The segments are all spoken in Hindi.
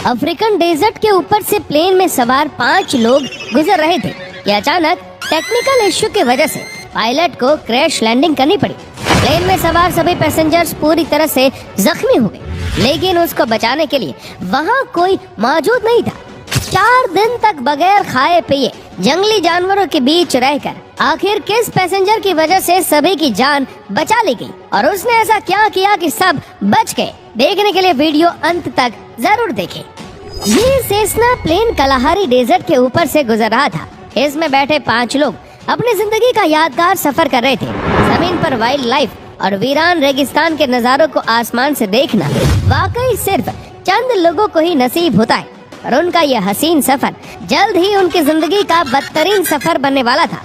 अफ्रीकन डेजर्ट के ऊपर से प्लेन में सवार 5 लोग गुजर रहे थे कि अचानक टेक्निकल इश्यू की वजह से पायलट को क्रैश लैंडिंग करनी पड़ी। प्लेन में सवार सभी पैसेंजर्स पूरी तरह से जख्मी हो गए, लेकिन उसको बचाने के लिए वहाँ कोई मौजूद नहीं था। 4 दिन तक बगैर खाए पिए जंगली जानवरों के बीच रहकर आखिर किस पैसेंजर की वजह से सभी की जान बचा ली गई और उसने ऐसा क्या किया कि सब बच गए। देखने के लिए वीडियो अंत तक जरूर देखें। ये सेस्ना प्लेन कलाहारी डेजर्ट के ऊपर से गुजर रहा था। इसमें बैठे 5 लोग अपनी जिंदगी का यादगार सफर कर रहे थे। जमीन पर वाइल्ड लाइफ और वीरान रेगिस्तान के नजारों को आसमान से देखना वाकई सिर्फ चंद लोगों को ही नसीब होता है, और उनका यह हसीन सफर जल्द ही उनकी जिंदगी का बदतरीन सफर बनने वाला था।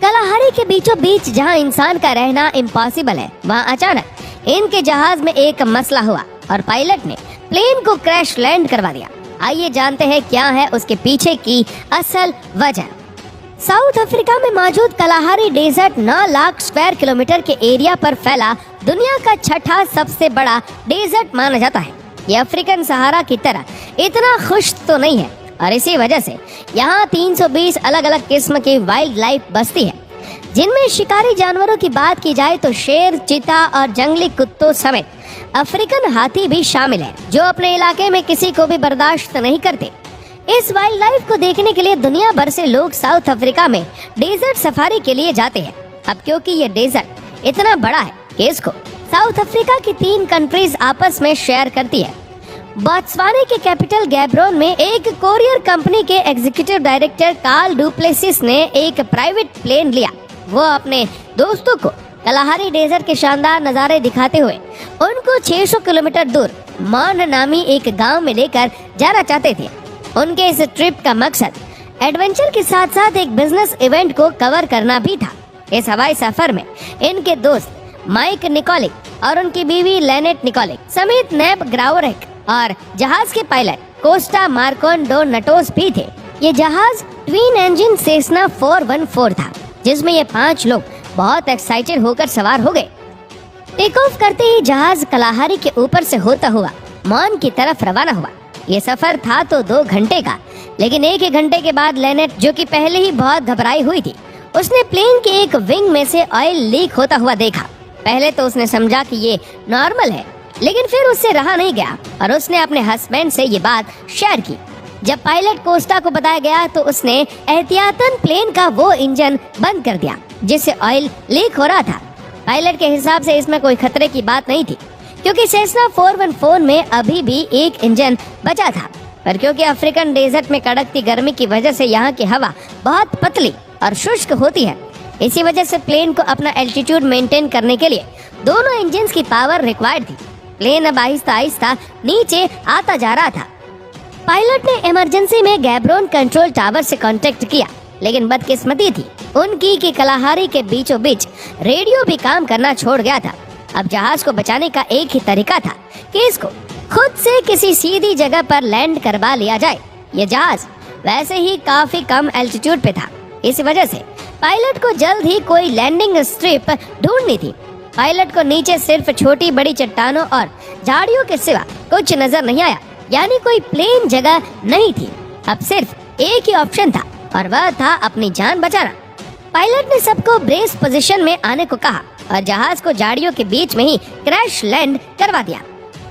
कलाहारी के बीचों बीच जहां इंसान का रहना इम्पॉसिबल है, वहां अचानक इनके जहाज में एक मसला हुआ और पायलट ने प्लेन को क्रैश लैंड करवा दिया। आइए जानते हैं क्या है उसके पीछे की असल वजह। साउथ अफ्रीका में मौजूद Kalahari desert 9 lakh square kilometre के एरिया पर फैला दुनिया का 6ठा सबसे बड़ा डेजर्ट माना जाता है। ये अफ्रीकन सहारा की तरह इतना खुश्क तो नहीं है, और इसी वजह से यहाँ 320 अलग अलग किस्म की वाइल्ड लाइफ बसती है, जिनमें शिकारी जानवरों की बात की जाए तो शेर, चीता और जंगली कुत्तों समेत अफ्रीकन हाथी भी शामिल है, जो अपने इलाके में किसी को भी बर्दाश्त नहीं करते। इस वाइल्ड लाइफ को देखने के लिए दुनिया भर से लोग साउथ अफ्रीका में डेजर्ट सफारी के लिए जाते हैं। अब क्योंकि ये डेजर्ट इतना बड़ा है कि इसको साउथ अफ्रीका की 3 कंट्रीज आपस में शेयर करती है। बोत्सवाना के कैपिटल गैब्रोन में एक कोरियर कंपनी के एग्जीक्यूटिव डायरेक्टर कार्ल डुप्लेसिस ने एक प्राइवेट प्लेन लिया। वो अपने दोस्तों को कलाहारी डेजर्ट के शानदार नज़ारे दिखाते हुए उनको 600 किलोमीटर दूर मॉन नामी एक गांव में लेकर जाना चाहते थे। उनके इस ट्रिप का मकसद एडवेंचर के साथ साथ एक बिजनेस इवेंट को कवर करना भी था। इस हवाई सफर में इनके दोस्त माइक निकोलिक और उनकी बीवी लेनेट निकोलिक समेत नेब ग्रावरेक और जहाज के पायलट कोस्टा मार्कोन डो नटोस भी थे। ये जहाज ट्विन इंजन सेस्ना 414 था, जिसमें ये 5 लोग बहुत एक्साइटेड होकर सवार हो गए। टेक ऑफ करते ही जहाज कलाहारी के ऊपर से होता हुआ मॉन की तरफ रवाना हुआ। ये सफर था तो 2 घंटे का, लेकिन 1 घंटे के बाद लेनेट, जो कि पहले ही बहुत घबराई हुई थी, उसने प्लेन के एक विंग में से ऑयल लीक होता हुआ देखा। पहले तो उसने समझा कि ये नॉर्मल है, लेकिन फिर उससे रहा नहीं गया और उसने अपने हस्बैंड से ये बात शेयर की। जब पायलट कोस्टा को बताया गया तो उसने एहतियातन प्लेन का वो इंजन बंद कर दिया जिससे ऑयल लीक हो रहा था। पायलट के हिसाब से इसमें कोई खतरे की बात नहीं थी, क्योंकि सेस्ना 414 में अभी भी एक इंजन बचा था, पर क्योंकि अफ्रीकन डेजर्ट में कड़कती गर्मी की वजह से यहाँ की हवा बहुत पतली और शुष्क होती है, इसी वजह से प्लेन को अपना एल्टीट्यूड मेंटेन करने के लिए दोनों इंजन की पावर रिक्वायर्ड थी। प्लेन अब आहिस्ता आहिस्ता नीचे आता जा रहा था। पायलट ने इमरजेंसी में गैब्रोन कंट्रोल टावर से कांटेक्ट किया, लेकिन बदकिस्मती थी उनकी कि कलाहारी के बीचों बीच रेडियो भी काम करना छोड़ गया था। अब जहाज को बचाने का एक ही तरीका था कि इसको खुद से किसी सीधी जगह पर लैंड करवा लिया जाए। ये जहाज वैसे ही काफी कम एल्टीट्यूड पे था, इस वजह से पायलट को जल्द ही कोई लैंडिंग स्ट्रिप ढूंढनी थी। पायलट को नीचे सिर्फ छोटी बड़ी चट्टानों और झाड़ियों के सिवा कुछ नजर नहीं आया, यानी कोई प्लेन जगह नहीं थी। अब सिर्फ एक ही ऑप्शन था और वह था अपनी जान बचाना। पायलट ने सबको ब्रेस पोजीशन में आने को कहा और जहाज को झाड़ियों के बीच में ही क्रैश लैंड करवा दिया।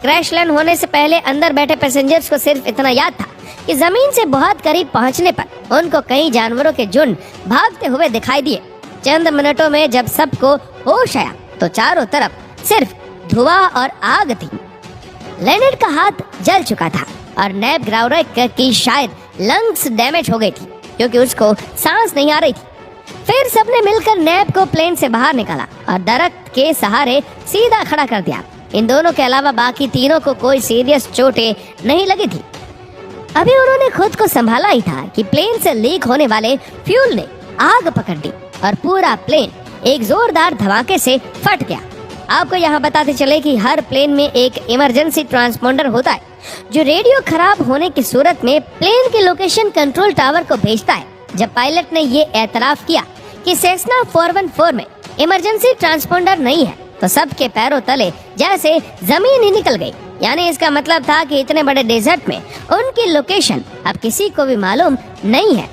क्रैश लैंड होने से पहले अंदर बैठे पैसेंजर्स को सिर्फ इतना याद था कि जमीन से बहुत करीब पहुंचने पर उनको कई जानवरों के झुंड भागते हुए दिखाई दिए। चंद मिनटों में जब सबको होश आया तो चारों तरफ सिर्फ धुआं और आग थी। लेनेट का हाथ जल चुका था और नेब ग्रावरेक की शायद लंग्स डैमेज हो गई थी, क्योंकि उसको सांस नहीं आ रही थी। फिर सबने मिलकर नेब को प्लेन से बाहर निकाला और दरख्त के सहारे सीधा खड़ा कर दिया। इन दोनों के अलावा बाकी तीनों को कोई सीरियस चोटें नहीं लगी थी। अभी उन्होंने खुद को संभाला ही था कि प्लेन से लीक होने वाले फ्यूल ने आग पकड़ ली और पूरा प्लेन एक जोरदार धमाके से फट गया। आपको यहाँ बताते चले कि हर प्लेन में एक इमरजेंसी ट्रांसपोंडर होता है, जो रेडियो खराब होने की सूरत में प्लेन के लोकेशन कंट्रोल टावर को भेजता है। जब पायलट ने ये एतराफ किया कि सेस्ना 414 में इमरजेंसी ट्रांसपोंडर नहीं है, तो सबके पैरों तले जैसे जमीन ही निकल गई। यानी इसका मतलब था कि इतने बड़े डेजर्ट में उनकी लोकेशन अब किसी को भी मालूम नहीं है।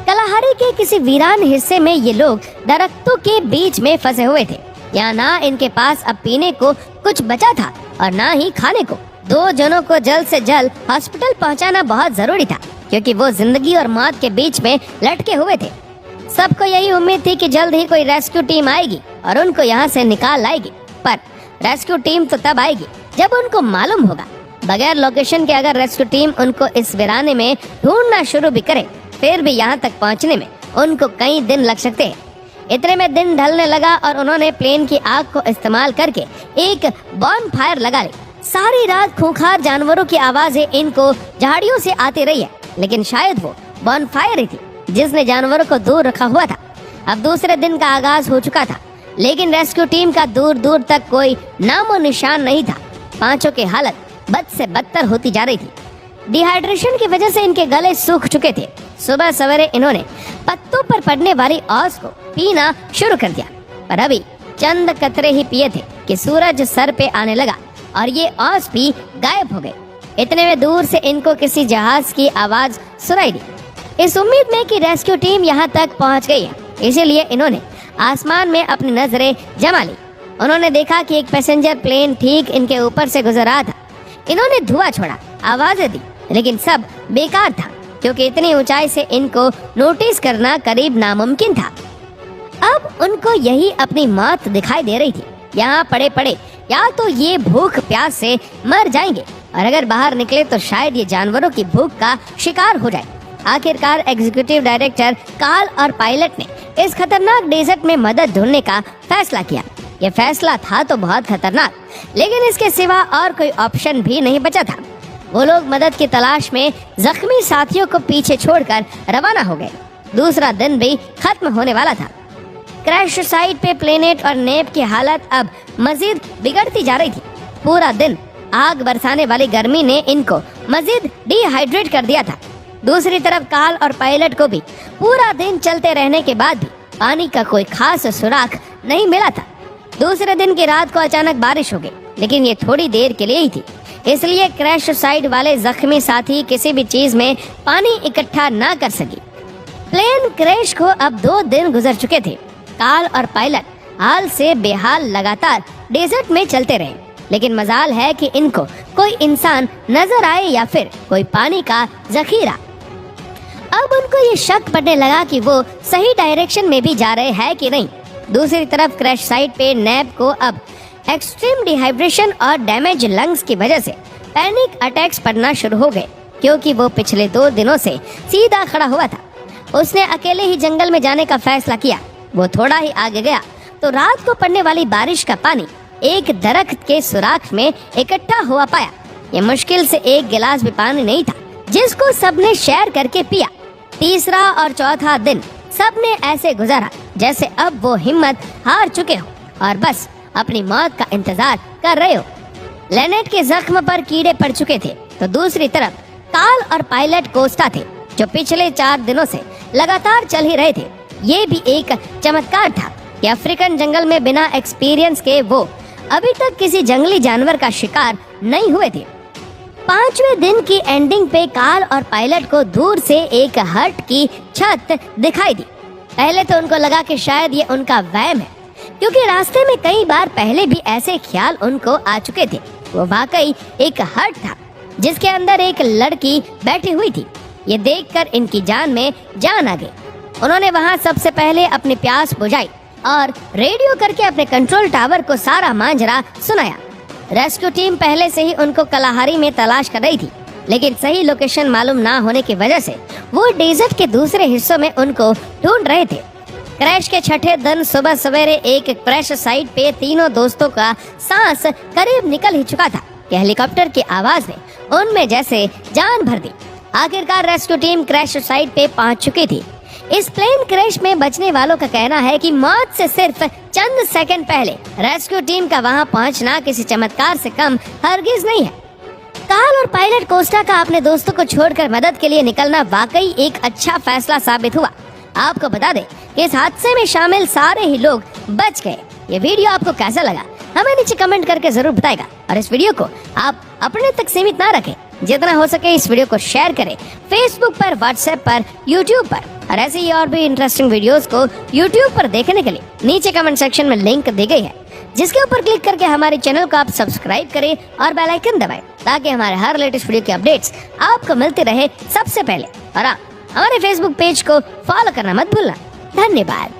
कलाहारी के किसी वीरान हिस्से में ये लोग दरख्तों के बीच में फंसे हुए थे। यहाँ ना इनके पास अब पीने को कुछ बचा था और ना ही खाने को। 2 जनों को जल्द से जल्द हॉस्पिटल पहुँचाना बहुत जरूरी था, क्योंकि वो जिंदगी और मौत के बीच में लटके हुए थे। सबको यही उम्मीद थी कि जल्द ही कोई रेस्क्यू टीम आएगी और उनको यहाँ से निकाल लाएगी। पर रेस्क्यू टीम तो तब आएगी जब उनको मालूम होगा। बगैर लोकेशन के अगर रेस्क्यू टीम उनको इस वीराने में ढूंढना शुरू भी करे, फिर भी यहाँ तक पहुँचने में उनको कई दिन लग सकते हैं। इतने में दिन ढलने लगा और उन्होंने प्लेन की आग को इस्तेमाल करके एक बॉन फायर लगा ली। सारी रात खूंखार जानवरों की आवाजें इनको झाड़ियों से आती रही है, लेकिन शायद वो बॉन फायर ही थी जिसने जानवरों को दूर रखा हुआ था। अब दूसरे दिन का आगाज हो चुका था, लेकिन रेस्क्यू टीम का दूर दूर तक कोई नामो निशान नहीं था। 5 की हालत बद से बदतर होती जा रही थी। डिहाइड्रेशन की वजह से इनके गले सूख चुके थे। सुबह सवेरे इन्होंने पत्तों पर पड़ने वाली औस को पीना शुरू कर दिया, पर अभी चंद कतरे ही पिए थे कि सूरज सर पे आने लगा और ये औस भी गायब हो गए। इतने में दूर से इनको किसी जहाज की आवाज सुनाई दी। इस उम्मीद में कि रेस्क्यू टीम यहाँ तक पहुँच गई है, इसीलिए इन्होंने आसमान में अपनी नजरें जमा ली। उन्होंने देखा कि एक पैसेंजर प्लेन ठीक इनके ऊपर से गुजर रहा था। इन्होंने धुआं छोड़ा, आवाजें दी, लेकिन सब बेकार था, क्योंकि इतनी ऊंचाई से इनको नोटिस करना करीब नामुमकिन था। अब उनको यही अपनी मौत दिखाई दे रही थी। यहाँ पड़े पड़े या तो ये भूख प्यास से मर जाएंगे, और अगर बाहर निकले तो शायद ये जानवरों की भूख का शिकार हो जाए। आखिरकार एग्जीक्यूटिव डायरेक्टर कार्ल और पायलट ने इस खतरनाक डेजर्ट में मदद ढूंढने का फैसला किया। ये फैसला था तो बहुत खतरनाक, लेकिन इसके सिवा और कोई ऑप्शन भी नहीं बचा था। वो लोग मदद की तलाश में जख्मी साथियों को पीछे छोड़कर रवाना हो गए। दूसरा दिन भी खत्म होने वाला था। क्रैश साइट पे प्लेनेट और नेप की हालत अब मजीद बिगड़ती जा रही थी। पूरा दिन आग बरसाने वाली गर्मी ने इनको मजीद डिहाइड्रेट कर दिया था। दूसरी तरफ कार्ल और पायलट को भी पूरा दिन चलते रहने के बाद भी पानी का कोई खास सुराग नहीं मिला था। दूसरे दिन की रात को अचानक बारिश हो गई, लेकिन ये थोड़ी देर के लिए ही थी, इसलिए क्रैश साइट वाले जख्मी साथी किसी भी चीज में पानी इकट्ठा ना कर सकी। प्लेन क्रैश को अब 2 दिन गुजर चुके थे। कार्ल और पायलट हाल से बेहाल लगातार डेजर्ट में चलते रहे, लेकिन मजाल है कि इनको कोई इंसान नजर आए या फिर कोई पानी का जखीरा। अब उनको ये शक पड़ने लगा कि वो सही डायरेक्शन में भी जा रहे हैं कि नहीं। दूसरी तरफ क्रैश साइट पे नैब को अब एक्सट्रीम डिहाइड्रेशन और डैमेज लंग्स की वजह से पैनिक अटैक्स पड़ना शुरू हो गए, क्योंकि वो पिछले 2 दिनों से सीधा खड़ा हुआ था। उसने अकेले ही जंगल में जाने का फैसला किया। वो थोड़ा ही आगे गया तो रात को पड़ने वाली बारिश का पानी एक दरख्त के सुराख में इकट्ठा हुआ पाया। ये मुश्किल से 1 गिलास भी पानी नहीं था, जिसको सबने शेयर करके पिया। तीसरा और चौथा दिन सबने ऐसे गुजारा जैसे अब वो हिम्मत हार चुके हो और बस अपनी मौत का इंतजार कर रहे हो। लेनेट के जख्म पर कीड़े पड़ चुके थे, तो दूसरी तरफ कार्ल और पायलट कोस्टा थे, जो पिछले 4 दिनों से लगातार चल ही रहे थे। ये भी एक चमत्कार था कि अफ्रीकन जंगल में बिना एक्सपीरियंस के वो अभी तक किसी जंगली जानवर का शिकार नहीं हुए थे। 5वें दिन की एंडिंग पे कार्ल और पायलट को दूर से एक हट की छत दिखाई दी। पहले तो उनको लगा कि शायद ये उनका वहम है, क्योंकि रास्ते में कई बार पहले भी ऐसे ख्याल उनको आ चुके थे। वो वाकई एक हट था जिसके अंदर एक लड़की बैठी हुई थी। ये देखकर इनकी जान में जान आ गई। उन्होंने वहाँ सबसे पहले अपनी प्यास बुझाई और रेडियो करके अपने कंट्रोल टावर को सारा मांजरा सुनाया। रेस्क्यू टीम पहले से ही उनको कलाहारी में तलाश कर रही थी, लेकिन सही लोकेशन मालूम ना होने की वजह से वो डेजर्ट के दूसरे हिस्सों में उनको ढूंढ रहे थे। क्रैश के 6ठे दिन सुबह सवेरे एक क्रैश साइट पे तीनों दोस्तों का सांस करीब निकल ही चुका था कि हेलीकॉप्टर की आवाज ने उनमें जैसे जान भर दी। आखिरकार रेस्क्यू टीम क्रैश साइट पे पहुंच चुकी थी। इस प्लेन क्रैश में बचने वालों का कहना है कि मौत से सिर्फ चंद सेकंड पहले रेस्क्यू टीम का वहां पहुंचना किसी चमत्कार से कम हरगिज नहीं है। कार्ल और पायलट कोस्टा का अपने दोस्तों को छोड़कर मदद के लिए निकलना वाकई एक अच्छा फैसला साबित हुआ। आपको बता दें कि इस हादसे में शामिल सारे ही लोग बच गए। ये वीडियो आपको कैसा लगा हमें नीचे कमेंट करके जरूर बताएगा। और इस वीडियो को आप अपने तक सीमित ना रखें, जितना हो सके इस वीडियो को शेयर करें फेसबुक पर, व्हाट्सएप पर, यूट्यूब पर। और ऐसे ही और भी इंटरेस्टिंग वीडियोस को यूट्यूब पर देखने के लिए नीचे कमेंट सेक्शन में लिंक दी गई है, जिसके ऊपर क्लिक करके हमारे चैनल को आप सब्सक्राइब करें और बेल आइकन दबाएं, ताकि हमारे हर लेटेस्ट वीडियो की अपडेट्स आपको मिलती रहे सबसे पहले। और आप हमारे फेसबुक पेज को फॉलो करना मत भूलना। धन्यवाद।